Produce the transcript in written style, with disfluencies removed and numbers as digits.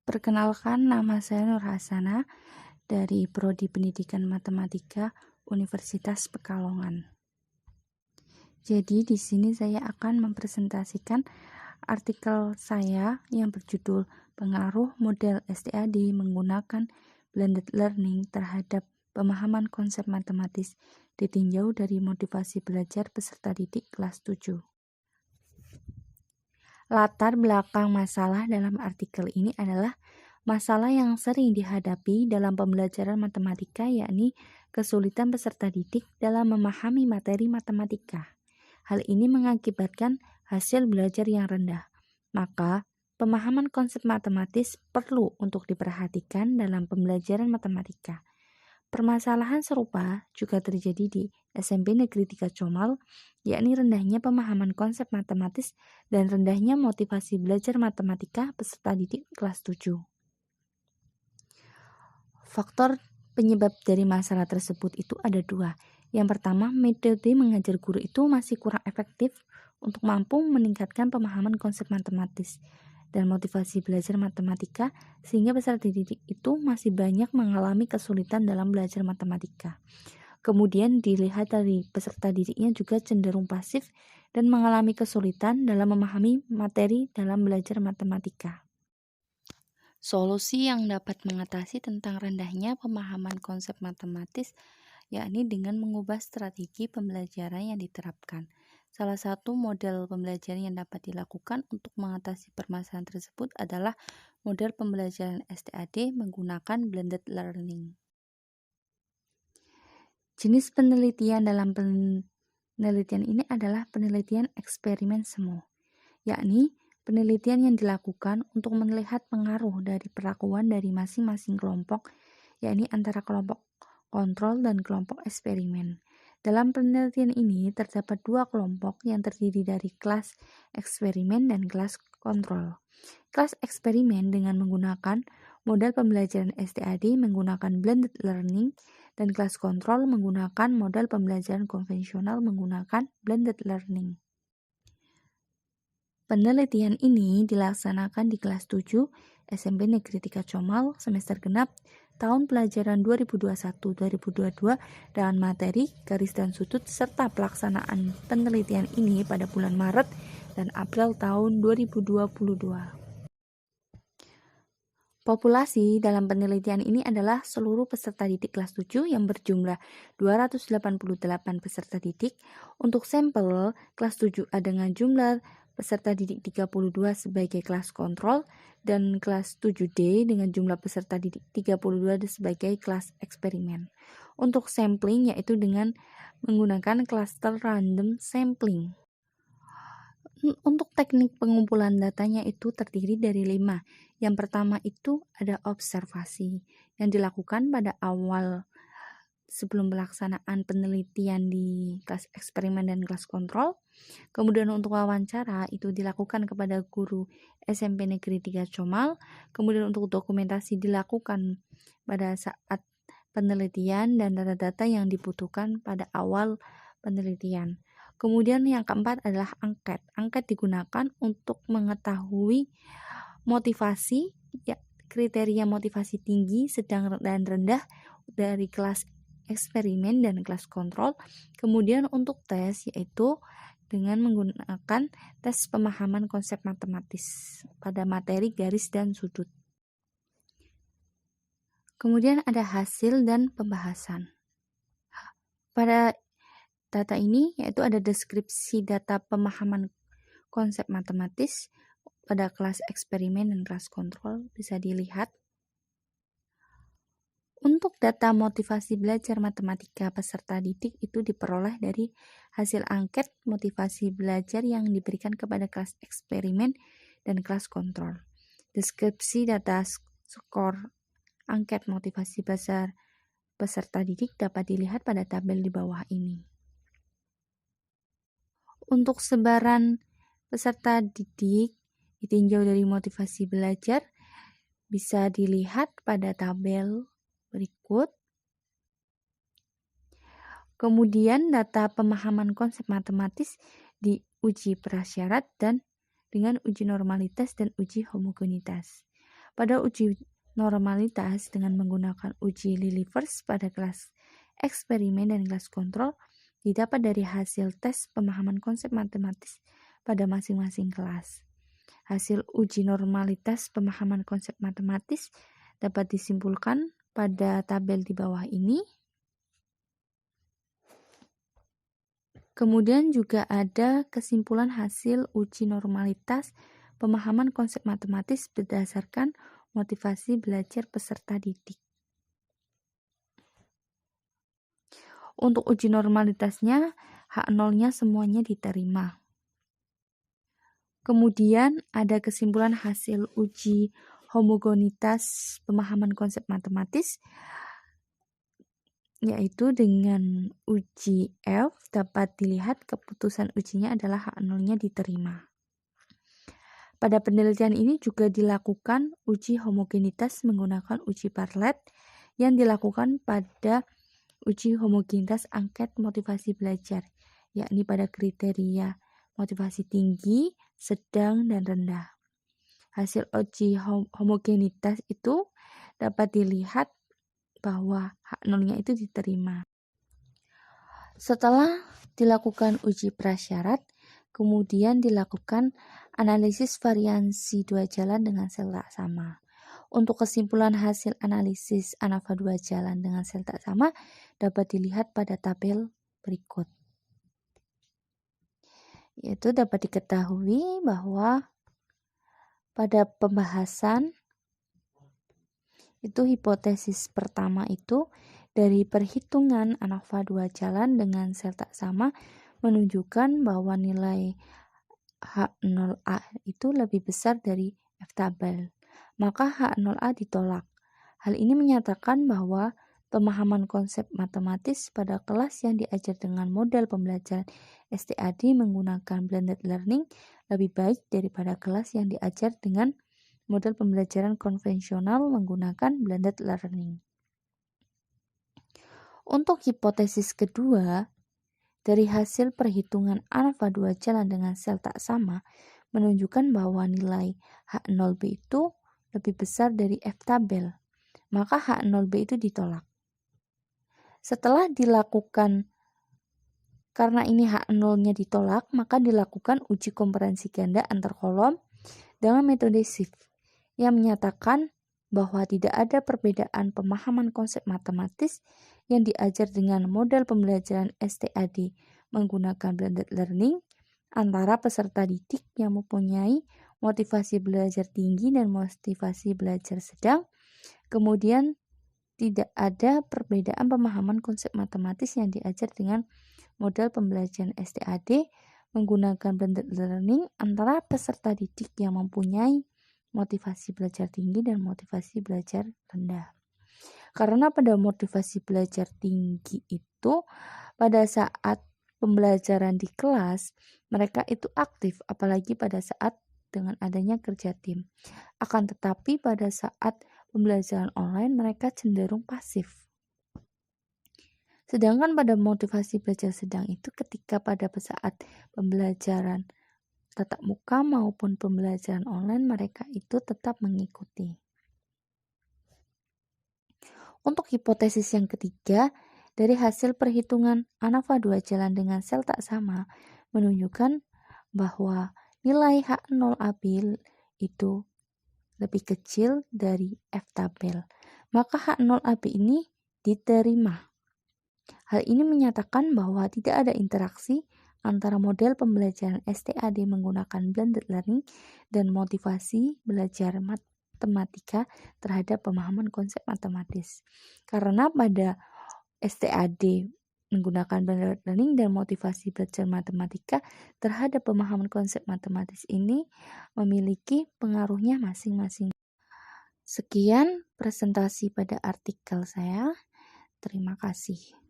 Perkenalkan, nama saya Nur Hasana dari Prodi Pendidikan Matematika Universitas Pekalongan. Jadi di sini saya akan mempresentasikan artikel saya yang berjudul Pengaruh Model STAD menggunakan Blended Learning terhadap pemahaman konsep matematis ditinjau dari motivasi belajar peserta didik kelas 7. Latar belakang masalah dalam artikel ini adalah masalah yang sering dihadapi dalam pembelajaran matematika, yakni kesulitan peserta didik dalam memahami materi matematika. Hal ini mengakibatkan hasil belajar yang rendah. Maka, pemahaman konsep matematis perlu untuk diperhatikan dalam pembelajaran matematika. Permasalahan serupa juga terjadi di SMP Negeri 3 Comal, yakni rendahnya pemahaman konsep matematis dan rendahnya motivasi belajar matematika peserta didik kelas 7. Faktor penyebab dari masalah tersebut itu ada dua. Yang pertama, metode mengajar guru itu masih kurang efektif untuk mampu meningkatkan pemahaman konsep matematis dan motivasi belajar matematika, sehingga peserta didik itu masih banyak mengalami kesulitan dalam belajar matematika. Kemudian dilihat dari peserta didiknya juga cenderung pasif dan mengalami kesulitan dalam memahami materi dalam belajar matematika. Solusi yang dapat mengatasi tentang rendahnya pemahaman konsep matematis yakni dengan mengubah strategi pembelajaran yang diterapkan. Salah satu model pembelajaran yang dapat dilakukan untuk mengatasi permasalahan tersebut adalah model pembelajaran STAD menggunakan blended learning. Jenis penelitian dalam penelitian ini adalah penelitian eksperimen semu, yakni penelitian yang dilakukan untuk melihat pengaruh dari perlakuan dari masing-masing kelompok, yakni antara kelompok kontrol dan kelompok eksperimen. Dalam penelitian ini terdapat dua kelompok yang terdiri dari kelas eksperimen dan kelas kontrol. Kelas eksperimen dengan menggunakan model pembelajaran STAD menggunakan blended learning dan kelas kontrol menggunakan model pembelajaran konvensional menggunakan blended learning. Penelitian ini dilaksanakan di kelas 7 SMP Negeri 3 Comal semester genap tahun pelajaran 2021-2022 dengan materi garis dan sudut serta pelaksanaan penelitian ini pada bulan Maret dan April tahun 2022. Populasi dalam penelitian ini adalah seluruh peserta didik kelas 7 yang berjumlah 288 peserta didik. Untuk sampel kelas 7A dengan jumlah peserta didik 32 sebagai kelas kontrol dan kelas 7D dengan jumlah peserta didik 32 sebagai kelas eksperimen. Untuk sampling yaitu dengan menggunakan cluster random sampling. Untuk teknik pengumpulan datanya itu terdiri dari 5. Yang pertama itu ada observasi yang dilakukan pada awal sebelum pelaksanaan penelitian di kelas eksperimen dan kelas kontrol. Kemudian untuk wawancara itu dilakukan kepada guru SMP Negeri 3 Comal. Kemudian untuk dokumentasi dilakukan pada saat penelitian dan data-data yang dibutuhkan pada awal penelitian. Kemudian yang keempat adalah angket. Angket digunakan untuk mengetahui motivasi, ya, kriteria motivasi tinggi, sedang dan rendah dari kelas eksperimen dan kelas kontrol. Kemudian untuk tes yaitu dengan menggunakan tes pemahaman konsep matematis pada materi garis dan sudut. Kemudian ada hasil dan pembahasan. Pada data ini yaitu ada deskripsi data pemahaman konsep matematis pada kelas eksperimen dan kelas kontrol bisa dilihat. Untuk data motivasi belajar matematika peserta didik itu diperoleh dari hasil angket motivasi belajar yang diberikan kepada kelas eksperimen dan kelas kontrol. Deskripsi data skor angket motivasi belajar peserta didik dapat dilihat pada tabel di bawah ini. Untuk sebaran peserta didik ditinjau dari motivasi belajar bisa dilihat pada tabel berikut. Kemudian data pemahaman konsep matematis diuji prasyarat dan dengan uji normalitas dan uji homogenitas. Pada uji normalitas dengan menggunakan uji Lilliefers pada kelas eksperimen dan kelas kontrol didapat dari hasil tes pemahaman konsep matematis pada masing-masing kelas. Hasil uji normalitas pemahaman konsep matematis dapat disimpulkan pada tabel di bawah ini. Kemudian juga ada kesimpulan hasil uji normalitas pemahaman konsep matematis berdasarkan motivasi belajar peserta didik. Untuk uji normalitasnya, H0-nya semuanya diterima. Kemudian ada kesimpulan hasil uji homogenitas pemahaman konsep matematis, yaitu dengan uji F dapat dilihat keputusan ujinya adalah H0-nya diterima. Pada penelitian ini juga dilakukan uji homogenitas menggunakan uji Bartlett yang dilakukan pada uji homogenitas angket motivasi belajar, yakni pada kriteria motivasi tinggi, sedang, dan rendah. Hasil uji homogenitas itu dapat dilihat bahwa H0-nya itu diterima. Setelah dilakukan uji prasyarat, kemudian dilakukan analisis variansi dua jalan dengan sel tak sama. Untuk kesimpulan hasil analisis ANAVA dua jalan dengan sel tak sama dapat dilihat pada tabel berikut. Yaitu dapat diketahui bahwa pada pembahasan itu hipotesis pertama itu dari perhitungan ANAVA dua jalan dengan sel tak sama menunjukkan bahwa nilai H0A itu lebih besar dari F tabel. Maka H0A ditolak. Hal ini menyatakan bahwa pemahaman konsep matematis pada kelas yang diajar dengan model pembelajaran STAD menggunakan blended learning lebih baik daripada kelas yang diajar dengan model pembelajaran konvensional menggunakan blended learning. Untuk hipotesis kedua, dari hasil perhitungan ANAVA dua jalan dengan sel tak sama menunjukkan bahwa nilai H0B itu lebih besar dari F tabel, maka H0B itu ditolak. Setelah dilakukan, karena ini H0-nya ditolak, maka dilakukan uji komperensi ganda antar kolom dengan metode SIFT yang menyatakan bahwa tidak ada perbedaan pemahaman konsep matematis yang diajar dengan model pembelajaran STAD menggunakan blended learning antara peserta didik yang mempunyai motivasi belajar tinggi dan motivasi belajar sedang. Kemudian tidak ada perbedaan pemahaman konsep matematis yang diajar dengan model pembelajaran STAD menggunakan blended learning antara peserta didik yang mempunyai motivasi belajar tinggi dan motivasi belajar rendah. Karena pada motivasi belajar tinggi itu pada saat pembelajaran di kelas mereka itu aktif, apalagi pada saat dengan adanya kerja tim. Akan tetapi pada saat pembelajaran online mereka cenderung pasif. Sedangkan pada motivasi belajar sedang itu ketika pada saat pembelajaran tatap muka maupun pembelajaran online mereka itu tetap mengikuti. Untuk hipotesis yang ketiga, dari hasil perhitungan ANAVA dua jalan dengan sel tak sama menunjukkan bahwa nilai H0AB itu lebih kecil dari F tabel. Maka H0AB ini diterima. Hal ini menyatakan bahwa tidak ada interaksi antara model pembelajaran STAD menggunakan blended learning dan motivasi belajar matematika terhadap pemahaman konsep matematis. Karena pada STAD menggunakan blended learning dan motivasi belajar matematika terhadap pemahaman konsep matematis ini memiliki pengaruhnya masing-masing. Sekian presentasi pada artikel saya. Terima kasih.